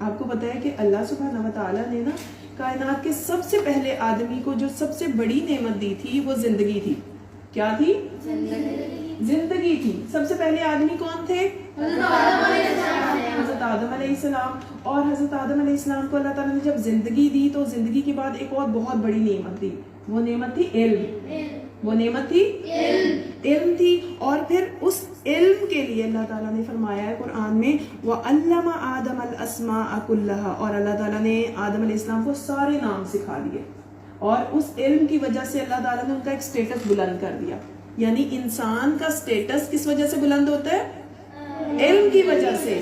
آپ کو پتا ہے کہ اللہ سبحانہ و تعالیٰ نے نا کائنات کے سب سے پہلے آدمی کو جو سب سے بڑی نعمت دی تھی وہ زندگی تھی. کیا تھی؟ زندگی تھی. سب سے پہلے آدمی کون تھے؟ حضرت آدم علیہ السلام. اور حضرت آدم علیہ السلام کو اللہ تعالیٰ نے جب زندگی دی تو زندگی کے بعد ایک اور بہت بڑی نعمت دی. وہ نعمت تھی علم. وہ نعمت تھی علم تھی. اور پھر اس علم کے لیے اللہ تعالیٰ نے فرمایا ہے قرآن میں وَعَلَّمَ آدَمَ الْأَسْمَاءَ كُلَّهَا, اور اللہ تعالیٰ نے آدم علیہ السلام کو سارے نام سکھا دیے. اور اس علم کی وجہ سے اللہ تعالیٰ نے ان کا ایک سٹیٹس بلند کر دیا. یعنی انسان کا سٹیٹس کس وجہ سے بلند ہوتا ہے؟ علم کی وجہ سے.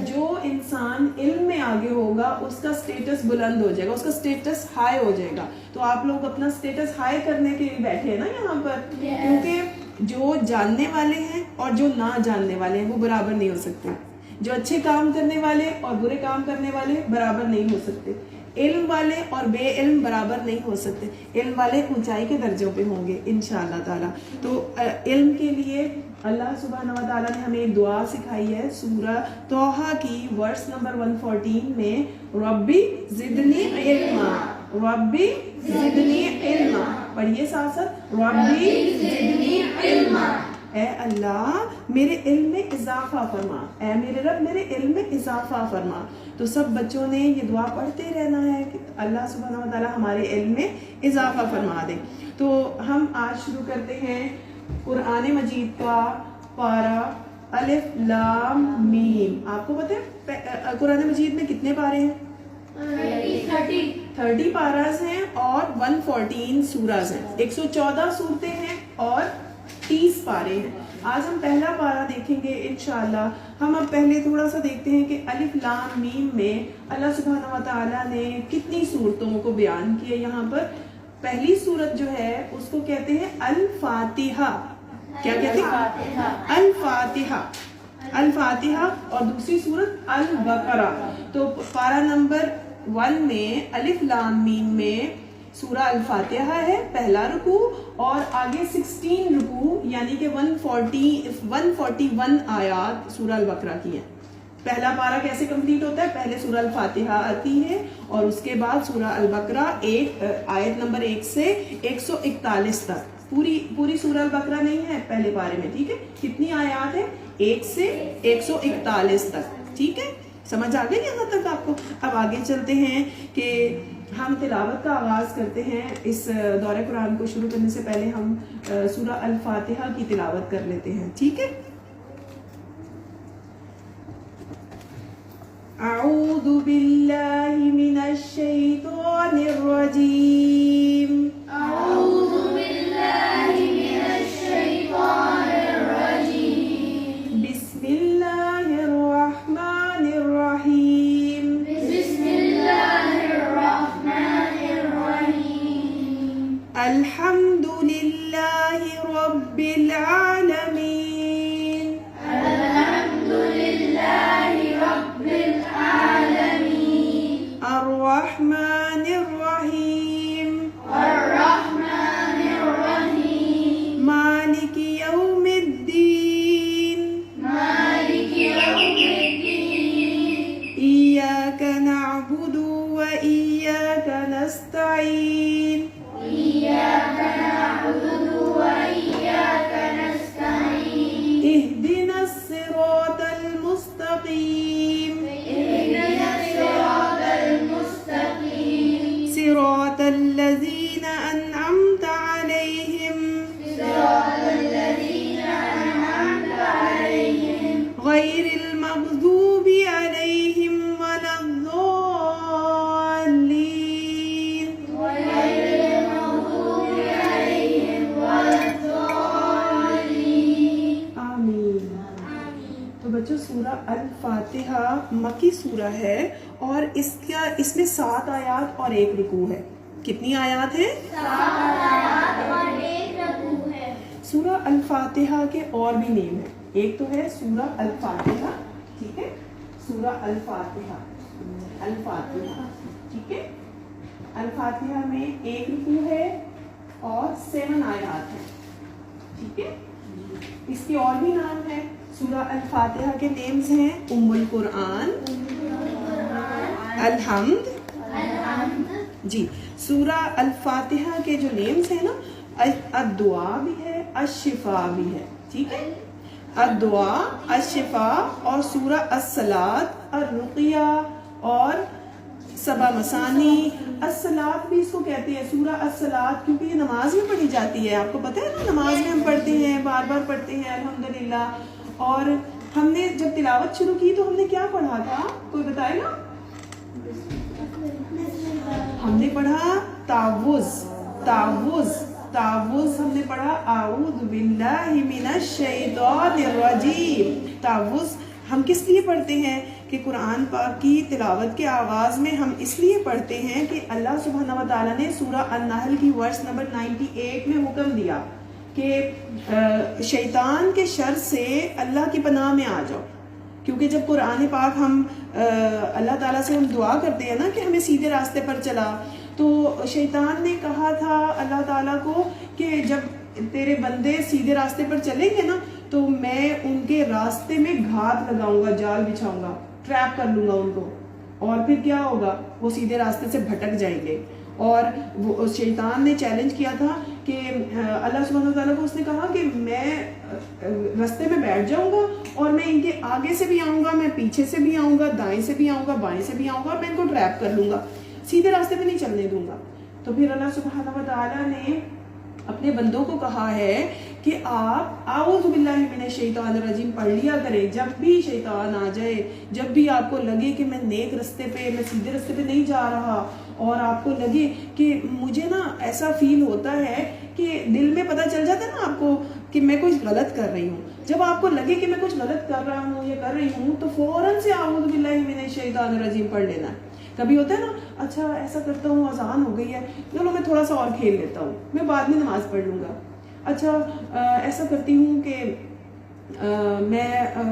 جو انسان علم میں آگے ہوگا اس کا سٹیٹس بلند ہو جائے گا, اس کا سٹیٹس ہائی ہو جائے گا. تو آپ لوگ اپنا سٹیٹس ہائی کرنے کے لیے بیٹھے ہیں نا یہاں پر, کیونکہ جو جاننے والے ہیں اور جو نہ جاننے والے ہیں وہ برابر نہیں ہو سکتے. جو اچھے کام کرنے والے اور برے کام کرنے والے برابر نہیں ہو سکتے. علم والے اور بے علم برابر نہیں ہو سکتے. علم والے اونچائی کے درجوں پہ ہوں گے انشاءاللہ تعالیٰ. تو علم کے لیے اللہ سبحانہ و تعالیٰ نے ہمیں ایک دعا سکھائی ہے سورہ طٰہٰ کی ورس نمبر 114 میں, ربی زدنی علما. ربی زدنی علما. پڑھیے ساتھ ساتھ, ربی زدنی علما. اے اللہ میرے علم میں اضافہ فرما, اے میرے رب میرے علم میں اضافہ فرما. تو سب بچوں نے یہ دعا پڑھتے رہنا ہے کہ اللہ سبحانہ و تعالیٰ ہمارے علم میں اضافہ فرما دے. تو ہم آج شروع کرتے ہیں قرآن مجید کا پارہ الف لام میم. آپ کو پتہ ہے قرآن مجید میں کتنے پارے ہیں؟ 30 پاراز ہیں اور 114 سورز ہیں. 114 صورتیں ہیں اور 30 پارے ہیں. آج ہم پہلا پارہ دیکھیں گے انشاءاللہ. ہم اب پہلے تھوڑا سا دیکھتے ہیں کہ الف لام میم میں اللہ سبحانہ و تعالیٰ نے کتنی صورتوں کو بیان کیا. یہاں پر پہلی صورت جو ہے اس کو کہتے ہیں الفاتحہ. کیا کہتے ہیں؟ الفاتحہ. الفاتحہ. اور دوسری صورت البقرہ. تو پارہ نمبر 1 میں الف لام میم میں سورہ الفاتحہ ہے پہلا رکوع, اور آگے 16 رکوع یعنی کہ 141 آیات سورہ البقرہ کی ہیں. پہلا پارہ کیسے کمپلیٹ ہوتا ہے؟ پہلے سورہ الفاتحہ آتی ہے اور اس کے بعد سورہ البقرہ آیت نمبر 1 سے 141 تک. پوری سورہ البقرہ نہیں ہے پہلے پارے میں, ٹھیک ہے. کتنی آیات ہے؟ 1 سے 141 تک. ٹھیک ہے, سمجھ آ گئی یہاں تک آپ کو؟ اب آگے چلتے ہیں کہ ہم تلاوت کا آغاز کرتے ہیں. اس دورہ قرآن کو شروع کرنے سے پہلے ہم سورہ الفاتحہ کی تلاوت کر لیتے ہیں. ٹھیک ہے. اعوذ باللہ من الشیطان الرجیم. اعوذ باللہ من الشیطان الرجیم. بسم اللہ الرحمن الرحیم. بسم اللہ الرحمن الرحیم. الحمد للہ رب العالمین. الحمد للہ رب العالمین. الرحمن الرحیم. الرحمن الرحیم. مالک یوم الدین. مالک یوم الدین. ایاک نعبد و ایاک نستعین. ایاک نعبد و ایاک نستعین. اہدنا الصراط المستقیم. اهدنا الصراط المستقيم. صراط الذین انعمت علیہم صراط الذين أنعمت عليهم غیر المغضوب علیہم ولا الضالین. غير المغضوب عليهم ولا الضالين. آمین. تو بچوں سورہ الفاتحہ مکی سورہ ہے اور اس میں 7 آیات اور 1 رکوع ہے. کتنی آیات ہیں؟ 7 آیات اور 1 رکوع ہے. سورہ الفاتحہ کے اور بھی نیم ہیں. ایک تو ہے سورہ الفاتحہ, ٹھیک ہے, سورہ الفاتحہ. الفاتحہ, ٹھیک ہے. الفاتحہ میں 1 رکوع ہے اور 7 آیات ہیں, ٹھیک ہے. اس کے اور بھی نام ہے. سورہ الفاتحہ کے نیمز ہیں ام القرآن, الحمد. جی سورہ الفاتحہ کے جو نیمز ہیں نا، الدعا بھی ہے، الشفا بھی ہے. ٹھیک ہے، الدعا، الشفا، اور سورہ الصلاۃ، الرقیہ اور سبع مثانی. الصلاۃ بھی اس کو کہتے ہیں، سورہ الصلاۃ، کیونکہ یہ نماز میں پڑھی جاتی ہے. آپ کو پتہ ہے نا، نماز میں ہم پڑھتے ہیں، بار بار پڑھتے ہیں الحمدللہ. اور ہم نے جب تلاوت شروع کی تو ہم نے کیا پڑھا تھا، کوئی بتائے گا؟ ہم نے پڑھا تعوذ. ہم نے پڑھا اعوذ باللہ من الشیطان الرجیم. تعوذ ہم کس لیے پڑھتے ہیں کہ قرآن پاک کی تلاوت کے آغاز میں ہم اس لیے پڑھتے ہیں کہ اللہ سبحانہ و تعالیٰ نے سورہ النحل کی ورس نمبر 98 میں حکم دیا کہ شیطان کے شر سے اللہ کی پناہ میں آ جاؤ. کیونکہ جب قرآن پاک ہم اللہ تعالیٰ سے ہم دعا کرتے ہیں نا کہ ہمیں سیدھے راستے پر چلا، تو شیطان نے کہا تھا اللہ تعالیٰ کو کہ جب تیرے بندے سیدھے راستے پر چلیں گے نا تو میں ان کے راستے میں گھات لگاؤں گا، جال بچھاؤں گا، ٹریپ کر لوں گا ان کو، اور پھر کیا ہوگا، وہ سیدھے راستے سے بھٹک جائیں گے. اور وہ شیطان نے چیلنج کیا تھا کہ اللہ سبحانہ وتعالیٰ کو اس نے کہا کہ میں راستے میں بیٹھ جاؤں گا اور میں ان کے آگے سے بھی آؤں گا، میں پیچھے سے بھی آؤں گا، دائیں سے بھی آؤں گا، بائیں سے بھی آؤں گا، اور میں ان کو ٹریپ کر لوں گا، سیدھے راستے پہ نہیں چلنے دوں گا. تو پھر اللہ سبحانہ وتعالیٰ نے اپنے بندوں کو کہا ہے کہ آپ اعوذ باللہ من الشیطان الرجیم پڑھ لیا کریں. جب بھی شیطان آ جائے، جب بھی آپ کو لگے کہ میں نیک رستے پہ، میں سیدھے رستے پہ نہیں جا رہا، اور آپ کو لگے کہ مجھے نا ایسا فیل ہوتا ہے کہ دل میں پتہ چل جاتا ہے نا آپ کو کہ میں کچھ غلط کر رہی ہوں، جب آپ کو لگے کہ میں کچھ غلط کر رہا ہوں یا کر رہی ہوں تو فوراً سے اعوذ باللہ من الشیطان الرجیم پڑھ لینا ہے. کبھی ہوتا ہے نا، اچھا ایسا کرتا ہوں، اذان ہو گئی ہے، چلو میں تھوڑا سا اور کھیل لیتا ہوں، میں بعد میں نماز پڑھ لوں گا. اچھا ایسا کرتی ہوں کہ میں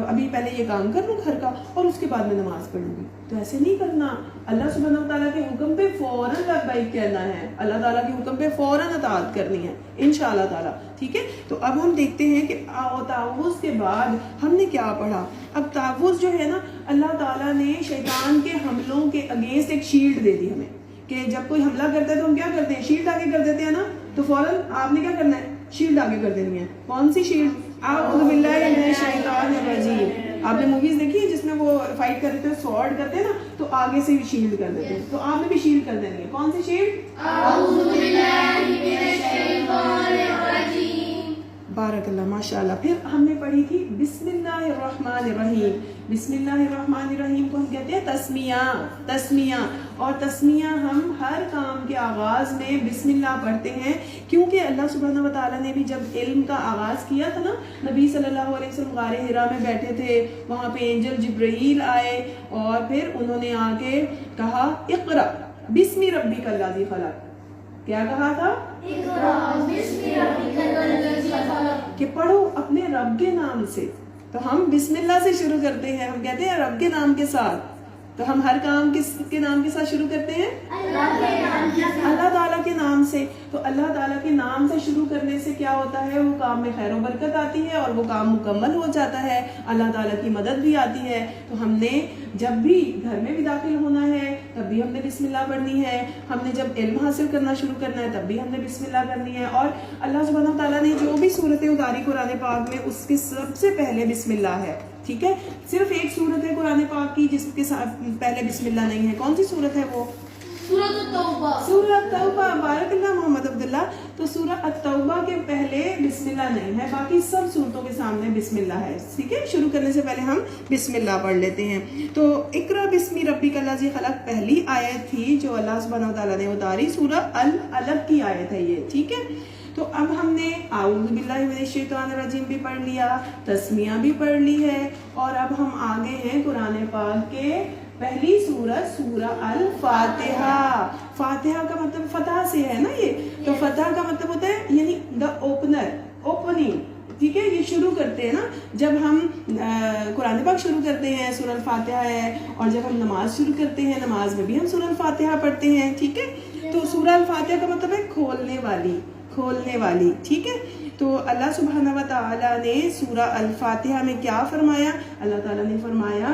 ابھی پہلے یہ کام کر لوں گھر کا اور اس کے بعد میں نماز پڑھ لوں گی. تو ایسے نہیں کرنا. اللہ سبحانہ وتعالیٰ کے حکم پہ فوراً لبیک کہنا ہے، اللہ تعالیٰ کے حکم پہ فوراً اطاعت کرنی ہے انشاءاللہ تعالیٰ. ٹھیک ہے، تو اب ہم دیکھتے ہیں کہ تعوذ کے بعد ہم نے کیا پڑھا. اب تعوذ جو ہے نا، اللہ تعالیٰ نے شیطان کے حملوں کے اگینسٹ ایک شیلڈ دے دی ہمیں، کہ جب کوئی حملہ کرتا ہے تو ہم کیا کرتے ہیں، شیلڈ آگے کر دیتے ہیں نا. تو فوراً آپ نے کیا کرنا ہے، شیلڈ آگے کر دینی ہے. کون سی شیلڈ؟ اعوذ باللہ من الشیطان الرجیم. آپ نے موویز دیکھی ہے جس میں وہ فائٹ کرتے ہیں، سوارڈ کرتے ہیں نا، تو آگے سے بھی شیلڈ کر دیتے ہیں. تو آپ نے بھی شیلڈ کر دینی ہے. کون سی شیلڈ؟ اعوذ باللہ من الشیطان الرجیم. بارک اللہ، ماشاء اللہ. پھر ہم نے پڑھی تھی بسم اللہ الرحمن الرحیم. بسم اللہ الرحمن الرحیم کو ہم کہتے ہیں تسمیہ. اور تسمیہ ہم ہر کام کے آغاز میں بسم اللہ پڑھتے ہیں، کیونکہ اللہ سبحانہ و تعالیٰ نے بھی جب علم کا آغاز کیا تھا نا، نبی صلی اللہ علیہ وسلم غار حرا میں بیٹھے تھے، وہاں پہ اینجل جبرائیل آئے اور پھر انہوں نے آ کے کہا اقرا بسم ربک الذی خلق. کیا کہا تھا؟ کہ پڑھو اپنے رب کے نام سے. تو ہم بسم اللہ سے شروع کرتے ہیں، ہم کہتے ہیں رب کے نام کے ساتھ. تو ہم ہر کام کس کے نام کے ساتھ شروع کرتے ہیں؟ اللہ تعالیٰ کے نام سے. تو اللہ تعالیٰ کے نام سے شروع کرنے سے کیا ہوتا ہے، وہ کام میں خیر و برکت آتی ہے اور وہ کام مکمل ہو جاتا ہے، اللہ تعالیٰ کی مدد بھی آتی ہے. تو ہم نے جب بھی گھر میں بھی داخل ہونا ہے تب بھی ہم نے بسم اللہ پڑھنی ہے، ہم نے جب علم حاصل کرنا شروع کرنا ہے تب بھی ہم نے بسم اللہ کرنی ہے. اور اللہ سبحانہ و تعالیٰ نے جو بھی صورتیں اتاری قرآن پاک میں اس کے سب سے پہلے بسم اللہ ہے. ٹھیک ہے، صرف ایک صورت ہے قرآن پاک کی جس کے ساتھ پہلے بسم اللہ نہیں ہے. کون سی صورت ہے وہ؟ سورۃ التوبہ. سورۃ التوبہ. بارک اللہ محمد عبداللہ. تو سورۃ التوبہ کے پہلے بسم اللہ نہیں ہے، باقی سب صورتوں کے سامنے بسم اللہ ہے. ٹھیک ہے، شروع کرنے سے پہلے ہم بسم اللہ پڑھ لیتے ہیں. تو اقرا بسم ربک الذی خلق پہلی آیت تھی جو اللہ سبحانہ وتعالیٰ نے اتاری، سورہ العلق کی آیت ہے یہ. ٹھیک ہے، تو اب ہم نے اعوذ باللہ من الشیطان الرجیم بھی پڑھ لیا، تسمیہ بھی پڑھ لی ہے، اور اب ہم آگے ہیں قرآن پاک کے پہلی سورت سورہ الفاتحہ. فاتحہ کا مطلب فتح سے ہے نا یہ. تو فتح کا مطلب ہوتا ہے یعنی دا اوپنر، اوپننگ. ٹھیک ہے، یہ شروع کرتے ہیں نا، جب ہم قرآن پاک شروع کرتے ہیں سورہ الفاتحہ ہے، اور جب ہم نماز شروع کرتے ہیں نماز میں بھی ہم سورہ الفاتحہ پڑھتے ہیں. ٹھیک ہے، تو سورہ الفاتحہ کا مطلب ہے کھولنے والی. ٹھیک ہے، تو اللہ سبحانہ و تعالیٰ نے سورہ الفاتحہ میں کیا فرمایا؟ اللہ تعالیٰ نے فرمایا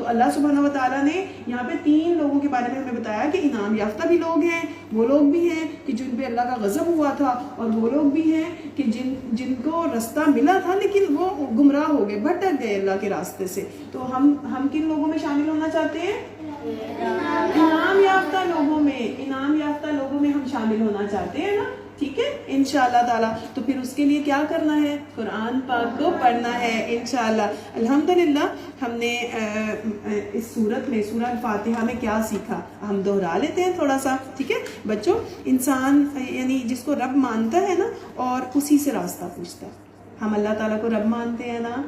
تو اللہ سبحانہ و تعالیٰ نے یہاں پہ 3 لوگوں کے بارے میں ہمیں بتایا کہ انعام یافتہ بھی لوگ ہیں، وہ لوگ بھی ہیں کہ جن پہ اللہ کا غضب ہوا تھا، اور وہ لوگ بھی ہیں کہ جن کو رستہ ملا تھا لیکن وہ گمراہ ہو گئے، بھٹک گئے اللہ کے راستے سے۔ تو ہم کن لوگوں میں شامل ہونا چاہتے ہیں؟ انعام یافتہ لوگوں میں ہم شامل ہونا چاہتے ہیں نا، ٹھیک ہے انشاءاللہ تعالیٰ۔ تو پھر اس کے لیے کیا کرنا ہے؟ قرآن پاک کو پڑھنا ہے انشاءاللہ۔ الحمدللہ ہم نے اس سورت میں سورہ الفاتحہ میں کیا سیکھا، ہم دہرا لیتے ہیں تھوڑا سا، ٹھیک ہے بچوں۔ انسان یعنی جس کو رب مانتا ہے نا اور اسی سے راستہ پوچھتا ہے، ہم اللہ تعالیٰ کو رب مانتے ہیں نا،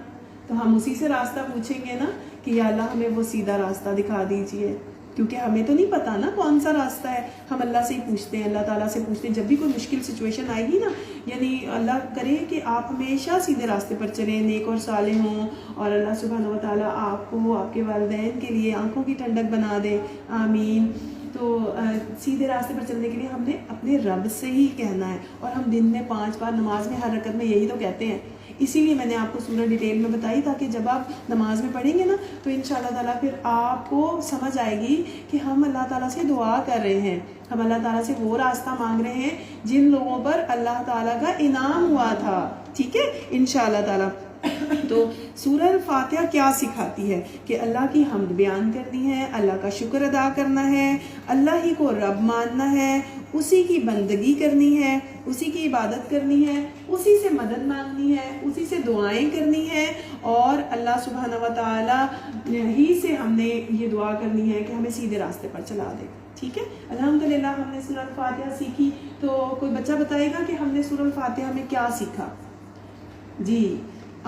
تو ہم اسی سے راستہ پوچھیں گے نا کہ یا اللہ ہمیں وہ سیدھا راستہ دکھا دیجئے، کیونکہ ہمیں تو نہیں پتا نا کون سا راستہ ہے، ہم اللہ سے ہی پوچھتے ہیں، اللہ تعالیٰ سے پوچھتے ہیں۔ جب بھی کوئی مشکل سچویشن آئے گی نا، یعنی اللہ کرے کہ آپ ہمیشہ سیدھے راستے پر چلیں، نیک اور صالح ہوں، اور اللہ سبحانہ و تعالیٰ آپ کو آپ کے والدین کے لیے آنکھوں کی ٹھنڈک بنا دے، آمین۔ تو سیدھے راستے پر چلنے کے لیے ہم نے اپنے رب سے ہی کہنا ہے، اور ہم دن میں 5 بار نماز میں ہر رکعت میں یہی تو کہتے ہیں۔ اسی لیے میں نے آپ کو سورہ ڈیٹیل میں بتائی، تاکہ جب آپ نماز میں پڑھیں گے نا تو انشاءاللہ تعالیٰ پھر آپ کو سمجھ آئے گی کہ ہم اللہ تعالیٰ سے دعا کر رہے ہیں، ہم اللہ تعالیٰ سے وہ راستہ مانگ رہے ہیں جن لوگوں پر اللہ تعالیٰ کا انعام ہوا تھا، ٹھیک ہے انشاءاللہ تعالیٰ۔ تو سورہ الفاتحہ کیا سکھاتی ہے کہ اللہ کی حمد بیان کرنی ہے، اللہ کا شکر ادا کرنا ہے، اللہ ہی کو رب ماننا ہے، اسی کی بندگی کرنی ہے، اسی کی عبادت کرنی ہے، اسی سے مدد مانگنی ہے، اسی سے دعائیں کرنی ہے، اور اللہ سبحانہ و تعالیٰ ہی سے ہم نے یہ دعا کرنی ہے کہ ہمیں سیدھے راستے پر چلا دے، ٹھیک ہے۔ الحمدللہ ہم نے سورہ الفاتحہ سیکھی، تو کوئی بچہ بتائے گا کہ ہم نے سورہ الفاتحہ میں کیا سیکھا؟ جی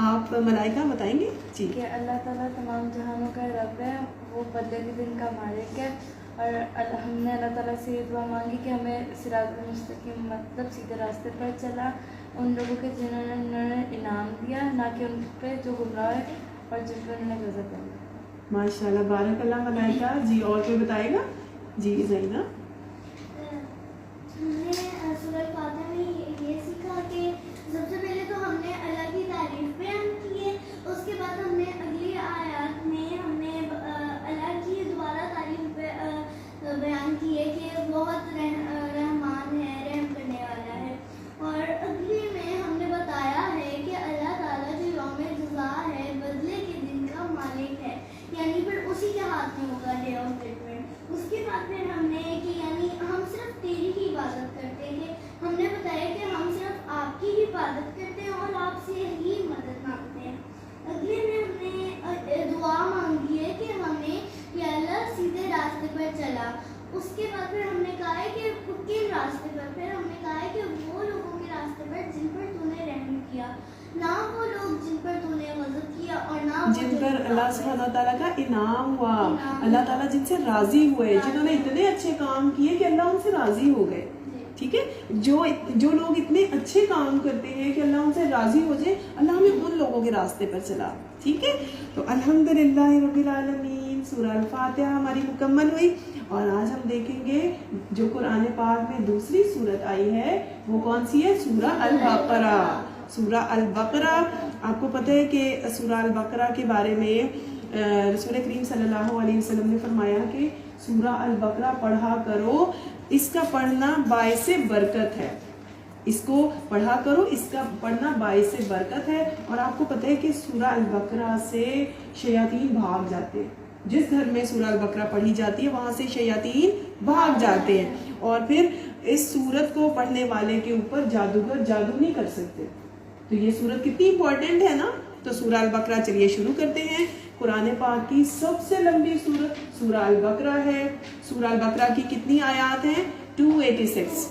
آپ ملائکہ بتائیں گے؟ جی کہ اللہ تعالیٰ تمام جہانوں کا رب ہے، وہ بدلے کے دن کا مالک ہے، اور ہم نے اللہ تعالیٰ سے یہ دعا مانگی کہ ہمیں صراط المستقیم مطلب سیدھے راستے پر چلا ان لوگوں کے جنہوں نے انعام دیا، نہ کہ ان پہ جو گمراہ ہے اور جن پر انہوں نے غضب کیا۔ ماشاء اللہ، بارک اللہ ملائکہ۔ جی اور کوئی بتائے گا؟ جی زینہ۔ ہم نے سورہ الفاتحہ میں یہ سیکھا کہ سب سے پہلے تو ہم نے اللہ کی تعریف بیان کی ہے، اس کے بعد ہم نے اگلی آیات میں ہم نے اللہ کی دوبارہ تعریف بیان کی ہے کہ بہت رحمان ہے، رحم کرنے والا ہے، اور اگلی میں ہم نے بتایا ہے کہ اللہ تعالیٰ جو یوم جزا ہے، بدلے کے دن کا مالک ہے، یعنی پھر اسی کے ہاتھ میں ہوگا ڈے آف ججمنٹ۔ اس کے بعد پھر ہم نے کہ یعنی ہم صرف تیری ہی عبادت کرتے ہیں، ہم نے بتایا کہ ہم صرف آپ کی عبادت کرتے ہیں اور آپ سے ہی مدد مانگتے ہیں۔ اگلے میں ہم نے دعا مانگی ہے کہ ہمیں یا اللہ سیدھے راستے پر چلا۔ اس کے بعد پھر ہم نے کہا ہے کہ کن راستے پر، پھر ہم نے کہا ہے کہ وہ لوگوں کے راستے پر جن پر تو نے رحم کیا، نہ وہ لوگ جن پر تو نے غضب کیا، اور نہ جن پر اللہ سبحانہ تعالیٰ کا انعام ہوا، اللہ تعالیٰ جن سے راضی ہوئے، جنہوں نے اتنے اچھے کام کیے کہ اللہ ان سے راضی ہو گئے، ٹھیک ہے۔ جو لوگ اتنے اچھے کام کرتے ہیں کہ اللہ ان سے راضی ہو جائے، اللہ ہمیں ان لوگوں کے راستے پر چلا، ٹھیک ہے۔ تو الحمدللہ رب العالمین، سورہ الفاتحہ ہماری مکمل ہوئی، اور آج ہم دیکھیں گے جو قرآن پاک میں دوسری سورت آئی ہے وہ کون سی ہے؟ سورہ البقرہ۔ سورہ البقرہ، آپ کو پتہ ہے کہ سورہ البقرہ کے بارے میں رسول کریم صلی اللہ علیہ وسلم نے فرمایا کہ سورہ البقرہ پڑھا کرو، اس کا پڑھنا باعث برکت ہے، اس کو پڑھا کرو، اس کا پڑھنا باعث برکت ہے۔ اور آپ کو پتہ ہے کہ سورہ البقرہ سے شیاطین بھاگ جاتے ہیں، جس گھر میں سورہ البقرہ پڑھی جاتی ہے وہاں سے شیاطین بھاگ جاتے ہیں، اور پھر اس سورت کو پڑھنے والے کے اوپر جادوگر جادو نہیں کر سکتے۔ تو یہ سورت کتنی امپورٹنٹ ہے نا۔ تو سورہ البقرہ چلیے شروع کرتے ہیں۔ قرآن پاک کی سب سے لمبی سورت سورہ البقرہ ہے۔ سورہ البقرہ کی کتنی آیات ہیں؟ 286۔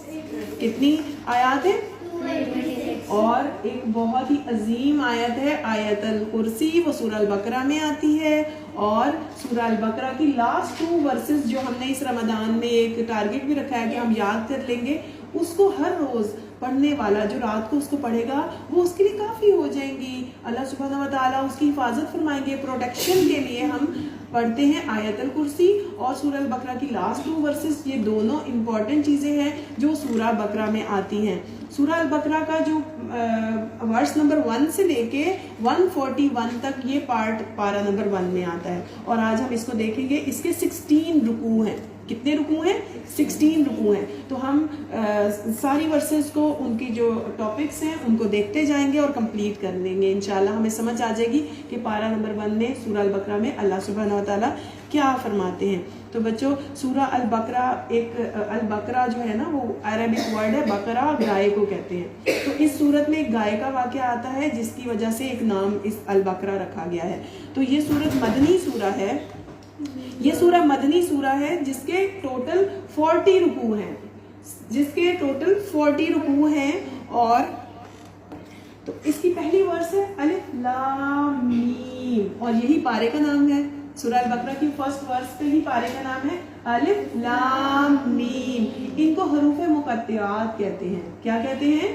کتنی آیات ہیں؟ 286۔ اور ایک بہت ہی عظیم آیت ہے آیت الکرسی، وہ سورہ البقرہ میں آتی ہے۔ اور سورہ البقرہ کی لاسٹ 2 ورسز جو ہم نے اس رمضان میں ایک ٹارگٹ بھی رکھا ہے کہ ہم یاد کر لیں گے، اس کو ہر روز پڑھنے والا جو رات کو اس کو پڑھے گا وہ اس کے لیے کافی ہو جائیں گی. اللہ سبحانہ و تعالیٰ اس کی حفاظت فرمائیں گے. پروٹیکشن کے لیے ہم پڑھتے ہیں آیت الکرسی اور سورہ البقرہ کی لاسٹ 2 ورسز. یہ دونوں امپورٹنٹ چیزیں ہیں جو سورہ بقرہ میں آتی ہیں. سورہ البقرہ کا جو ورس نمبر 1 سے لے کے 141 تک یہ پارٹ پارہ نمبر 1 میں آتا ہے, اور آج ہم اس کو دیکھیں گے. اس کے 16 رکوع ہیں. کتنے رکوع ہیں؟ 16 رکوع ہیں. تو ہم ساری ورسز کو ان کی جو ٹاپکس ہیں ان کو دیکھتے جائیں گے اور کمپلیٹ کر لیں گے. انشاءاللہ ہمیں سمجھ آ جائے گی کہ پارہ نمبر 1 میں سورہ البقرہ میں اللہ سبحانہ و تعالیٰ کیا فرماتے ہیں. تو بچوں سورہ البقرہ البقرہ جو ہے نا وہ عربک ورڈ ہے, بقرہ گائے کو کہتے ہیں. تو اس صورت میں ایک گائے کا واقعہ آتا ہے جس کی وجہ سے ایک نام اس البقرہ رکھا گیا ہے. تو یہ سورت مدنی سورہ ہے. یہ سورہ مدنی سورہ ہے جس کے ٹوٹل 40 رکوع ہیں. اور تو اس کی پہلی ورس ہے الف لام میم, اور یہی پارے کا نام ہے. سورہ البقرہ کی فرسٹ ورس پہ ہی پارے کا نام ہے الف لام میم. ان کو حروف مقطعات کہتے ہیں. کیا کہتے ہیں؟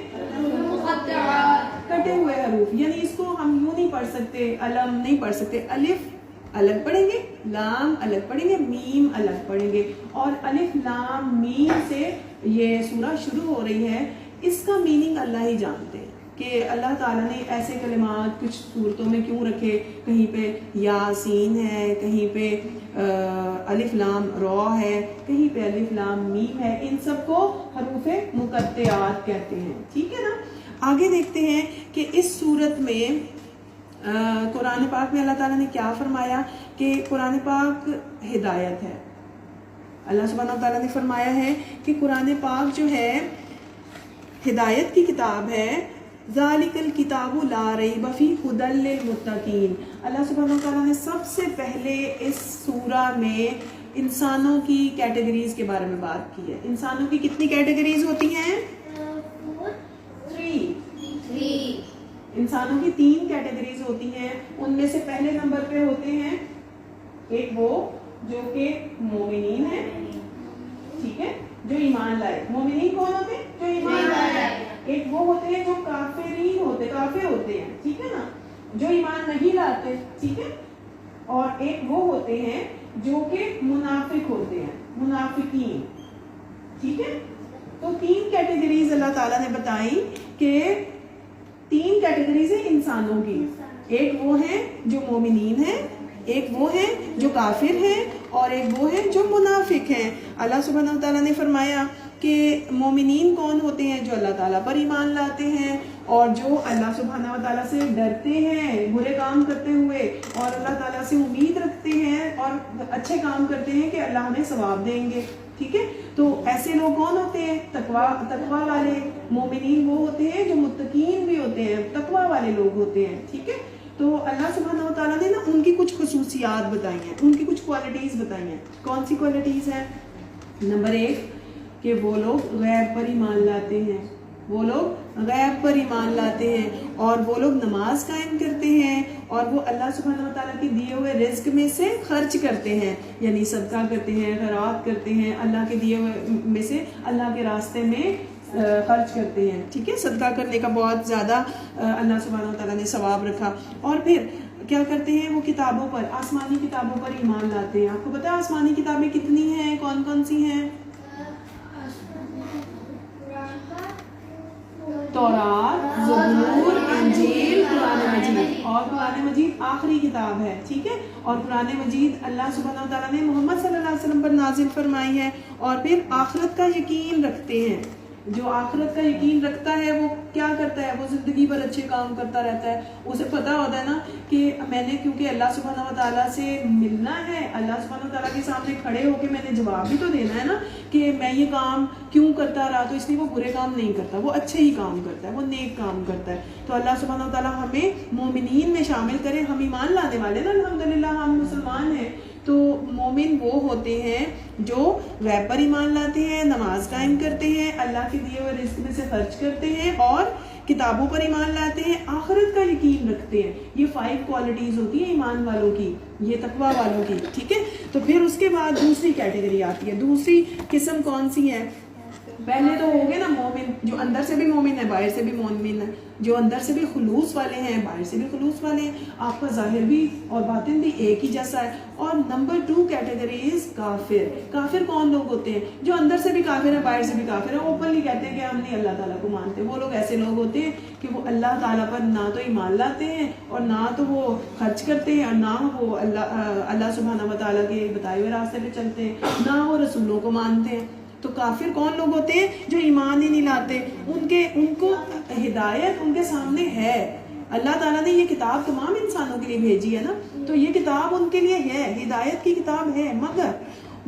کٹے ہوئے حروف. یعنی اس کو ہم یوں نہیں پڑھ سکتے, علم نہیں پڑھ سکتے. الف الگ پڑھیں گے, لام الگ پڑھیں گے, میم الگ پڑھیں گے. اور الف لام میم سے یہ سورہ شروع ہو رہی ہے. اس کا میننگ اللہ ہی جانتے ہیں کہ اللہ تعالیٰ نے ایسے کلمات کچھ صورتوں میں کیوں رکھے. کہیں پہ یاسین ہے, کہیں پہ الف لام را ہے, کہیں پہ الف لام میم ہے. ان سب کو حروف مقطعات کہتے ہیں. ٹھیک ہے نا. آگے دیکھتے ہیں کہ اس صورت میں قرآن پاک میں اللہ تعالیٰ نے کیا فرمایا کہ قرآن پاک ہدایت ہے. اللہ سبحانہ و تعالیٰ نے فرمایا ہے کہ قرآن پاک جو ہے ہدایت کی کتاب ہے. ذالک الکتاب لا ریب فیہ ھدی للمتقین. اللہ سبحانہ و تعالیٰ نے سب سے پہلے اس سورہ میں انسانوں کی کیٹیگریز کے بارے میں بات کی ہے. انسانوں کی کتنی کیٹیگریز ہوتی ہیں؟ 3. انسانوں کی 3 کیٹیگریز ہوتی ہیں. ان میں سے پہلے نمبر پہ ہوتے ہیں ایک وہ جو کہ مومنین ہیں, ٹھیک ہے, جو ایمان لائے. مومنین کون ہوتے ہیں؟ جو ایمان لائے. ایک وہ ہوتے ہیں جو کافرین ہوتے, کافر ہوتے ہیں, ٹھیک ہے نا, جو ایمان نہیں لاتے, ٹھیک ہے. اور ایک وہ ہوتے ہیں جو کہ منافق ہوتے ہیں, منافقین, ٹھیک ہے. تو 3 کیٹیگریز اللہ تعالیٰ نے بتائی کہ 3 کیٹیگریز ہیں انسانوں کی. ایک وہ ہیں جو مومنین ہیں, ایک وہ ہیں جو کافر ہیں, اور ایک وہ ہیں جو منافق ہیں. اللہ سبحانہ و تعالیٰ نے فرمایا کہ مومنین کون ہوتے ہیں؟ جو اللہ تعالیٰ پر ایمان لاتے ہیں اور جو اللہ سبحانہ و تعالیٰ سے ڈرتے ہیں برے کام کرتے ہوئے, اور اللہ تعالیٰ سے امید رکھتے ہیں اور اچھے کام کرتے ہیں کہ اللہ ہمیں ثواب دیں گے. ٹھیک ہے. تو ایسے لوگ کون ہوتے ہیں؟ تقویٰ والے. مومنین وہ ہوتے ہیں جو متقین بھی ہوتے ہیں, تقویٰ والے لوگ ہوتے ہیں. ٹھیک ہے. تو اللہ سبحانہ و تعالیٰ نے نا ان کی کچھ خصوصیات بتائی ہیں, ان کی کچھ کوالٹیز بتائی ہیں. کون سی کوالٹیز ہیں؟ نمبر 1 کہ وہ لوگ غیب پر ایمان لاتے ہیں. وہ لوگ غیب پر ایمان لاتے ہیں, اور وہ لوگ نماز قائم کرتے ہیں, اور وہ اللہ سبحانہ و تعالیٰ کے دیے ہوئے رزق میں سے خرچ کرتے ہیں, یعنی صدقہ کرتے ہیں, خیرات کرتے ہیں, اللہ کے دیے ہوئے میں سے اللہ کے راستے میں خرچ کرتے ہیں. ٹھیک ہے. صدقہ کرنے کا بہت زیادہ اللہ سبحانہ و تعالیٰ نے ثواب رکھا. اور پھر کیا کرتے ہیں؟ وہ کتابوں پر, آسمانی کتابوں پر ایمان لاتے ہیں. آپ کو پتا ہے آسمانی کتابیں کتنی ہیں؟ کون کون سی ہیں؟ تورات, زبور, انجیل, قرآن مجید. اور قرآن مجید آخری کتاب ہے. ٹھیک ہے. اور قرآن مجید اللہ سبحانہ و تعالیٰ نے محمد صلی اللہ علیہ وسلم پر نازل فرمائی ہے. اور پھر آخرت کا یقین رکھتے ہیں. جو آخرت کا یقین رکھتا ہے وہ کیا کرتا ہے؟ وہ زندگی بھر اچھے کام کرتا رہتا ہے. اسے پتا ہوتا ہے نا کہ میں نے کیونکہ اللہ سبحانہ و تعالیٰ سے ملنا ہے, اللہ سبحانہ و تعالیٰ کے سامنے کھڑے ہو کے میں نے جواب بھی تو دینا ہے نا کہ میں یہ کام کیوں کرتا رہا. تو اس لیے وہ برے کام نہیں کرتا, وہ اچھے ہی کام کرتا ہے, وہ نیک کام کرتا ہے. تو اللہ سبحانہ و تعالیٰ ہمیں مومنین میں شامل کرے. ہم ایمان لانے والے نا, الحمدللہ ہم مسلمان ہیں. تو مومن وہ ہوتے ہیں جو غیب پر ایمان لاتے ہیں, نماز قائم کرتے ہیں, اللہ کے دیے ہوئے رزق میں سے خرچ کرتے ہیں, اور کتابوں پر ایمان لاتے ہیں, آخرت کا یقین رکھتے ہیں. یہ 5 کوالٹیز ہوتی ہیں ایمان والوں کی, یہ تقویٰ والوں کی. ٹھیک ہے. تو پھر اس کے بعد دوسری کیٹیگری آتی ہے. دوسری قسم کون سی ہے؟ پہلے تو ہو گئے نا مومن، جو اندر سے بھی مومن ہے باہر سے بھی مومن ہے، جو اندر سے بھی خلوص والے ہیں باہر سے بھی خلوص والے ہیں، آپ کا ظاہر بھی اور باطن بھی ایک ہی جیسا ہے. اور نمبر 2 کیٹیگری از کافر. کافر کون لوگ ہوتے ہیں؟ جو اندر سے بھی کافر ہیں باہر سے بھی کافر ہیں، اوپنلی کہتے ہیں کہ ہم نہیں اللہ تعالیٰ کو مانتے. وہ لوگ ایسے لوگ ہوتے ہیں کہ وہ اللہ تعالیٰ پر نہ تو ایمان لاتے ہیں اور نہ تو وہ خرچ کرتے ہیں اور نہ وہ اللہ سبحانہ و تعالیٰ کے بتائے ہوئے راستے پہ چلتے ہیں، نہ وہ رسولوں کو مانتے ہیں. تو کافر کون لوگ ہوتے ہیں؟ جو ایمان ہی نہیں لاتے. ان کو ہدایت ان کے سامنے ہے. اللہ تعالیٰ نے یہ کتاب تمام انسانوں کے لیے بھیجی ہے نا، تو یہ کتاب ان کے لیے ہے، ہدایت کی کتاب ہے، مگر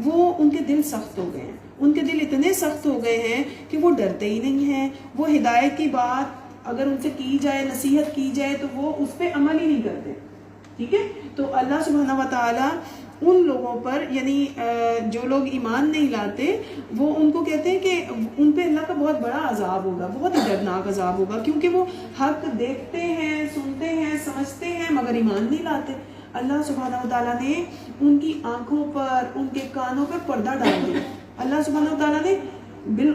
وہ ان کے دل سخت ہو گئے ہیں. ان کے دل اتنے سخت ہو گئے ہیں کہ وہ ڈرتے ہی نہیں ہیں. وہ ہدایت کی بات اگر ان سے کی جائے، نصیحت کی جائے، تو وہ اس پہ عمل ہی نہیں کرتے. ٹھیک ہے، تو اللہ سبحانہ و تعالیٰ ان لوگوں پر، یعنی جو لوگ ایمان نہیں لاتے، وہ ان کو کہتے ہیں کہ ان پہ اللہ کا بہت بڑا عذاب ہوگا، بہت ہی دردناک عذاب ہوگا، کیونکہ وہ حق دیکھتے ہیں، سنتے ہیں، سمجھتے ہیں، مگر ایمان نہیں لاتے. اللہ سبحانہ و تعالیٰ نے ان کی آنکھوں پر، ان کے کانوں پر پردہ ڈال دیا. اللہ سبحانہ و تعالیٰ نے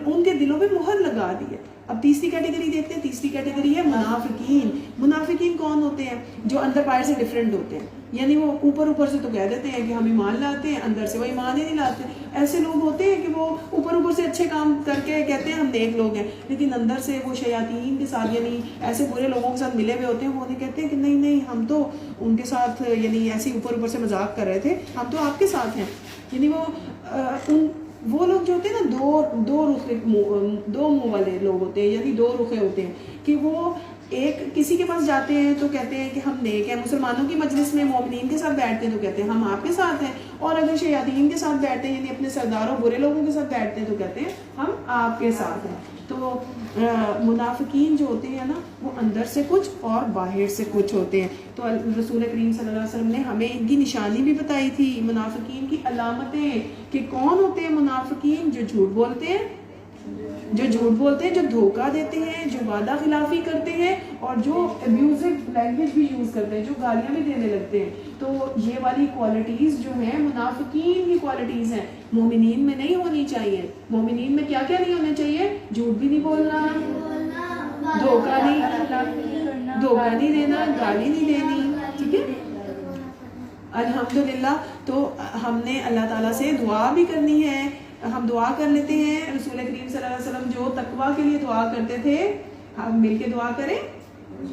ان کے دلوں پہ مہر لگا دی ہے. اب تیسری کیٹیگری دیکھتے ہیں. تیسری کیٹیگری ہے منافقین. منافقین کون ہوتے ہیں؟ جو اندر باہر سے ڈفرینٹ ہوتے ہیں، یعنی وہ اوپر سے تو کہہ دیتے ہیں کہ ہم ایمان لاتے ہیں، اندر سے وہ ایمان ہی نہیں لاتے. ایسے لوگ ہوتے ہیں کہ وہ اوپر سے اچھے کام کر کے کہتے ہیں ہم نیک لوگ ہیں، لیکن اندر سے وہ شیاطین کے ساتھ، یعنی ایسے برے لوگوں کے ساتھ ملے ہوئے ہوتے ہیں. وہ انہیں کہتے ہیں کہ نہیں ہم تو ان کے ساتھ، یعنی ایسے اوپر سے مذاق کر رہے تھے، ہم تو آپ کے ساتھ ہیں. یعنی وہ لوگ جو ہوتے ہیں نا، دو منہ والے لوگ ہوتے ہیں، یعنی دو رخے ہوتے ہیں، کہ وہ ایک کسی کے پاس جاتے ہیں تو کہتے ہیں کہ ہم نیک ہیں، مسلمانوں کی مجلس میں مومنین کے ساتھ بیٹھتے ہیں تو کہتے ہیں ہم آپ کے ساتھ ہیں، اور اگر شیاطین کے ساتھ بیٹھتے ہیں، یعنی اپنے سرداروں برے لوگوں کے ساتھ بیٹھتے ہیں تو کہتے ہیں ہم آپ کے ساتھ ہیں. تو منافقین جو ہوتے ہیں نا، وہ اندر سے کچھ اور باہر سے کچھ ہوتے ہیں. تو رسول کریم صلی اللہ علیہ وسلم نے ہمیں ان کی نشانی بھی بتائی تھی، منافقین کی علامتیں، کہ کون ہوتے ہیں منافقین؟ جو جھوٹ بولتے ہیں، جو دھوکہ دیتے ہیں، جو وعدہ خلافی کرتے ہیں، اور جو ابیوزو لینگویج بھی یوز کرتے ہیں، جو گالیاں بھی دینے لگتے ہیں. تو یہ والی کوالٹیز جو ہیں منافقین کی کوالٹیز ہیں، مومنین میں نہیں ہونی چاہیے. مومنین میں کیا کیا نہیں ہونا چاہیے؟ جھوٹ بھی نہیں بولنا، دھوکہ نہیں دینا، گالی نہیں دینی. ٹھیک ہے، الحمدللہ. تو ہم نے اللہ تعالیٰ سے دعا بھی کرنی ہے. ہم دعا کر لیتے ہیں. رسول کریم صلی اللہ علیہ وسلم جو تقویٰ کے لیے دعا کرتے تھے، ہم مل کے دعا کریں.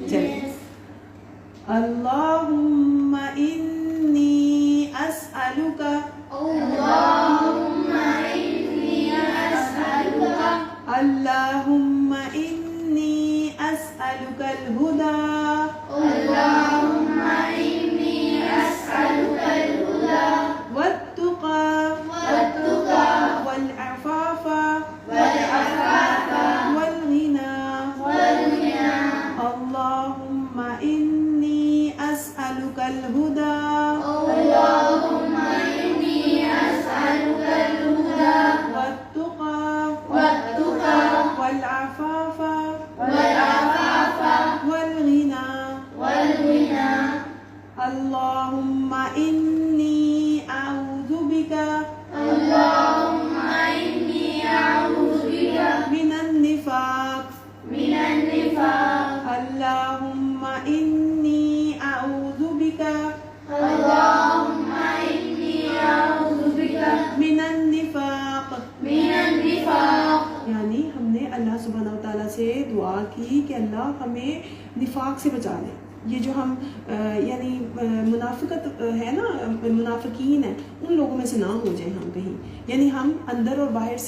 چلیں. اللہم انی اسألک، اللہم انی اسألک الہدی، والتقى والعفاف والغنى. اللهم إني أسألك الهدى، والتقى والعفاف والغنى. اللهم إني أعوذ بك من النفاق. اللهم إني أعوذ بك من النفاق. یعنی ہم نے اللہ سبحانہ و تعالیٰ سے دعا کی کہ اللہ ہمیں نفاق سے بچا لے. یہ جو ہم یعنی منافقت ہے نا، منافقین ہیں، ان لوگوں میں سے نہ ہو جائیں ہم کہیں. یعنی ہم اندر اور باہر سے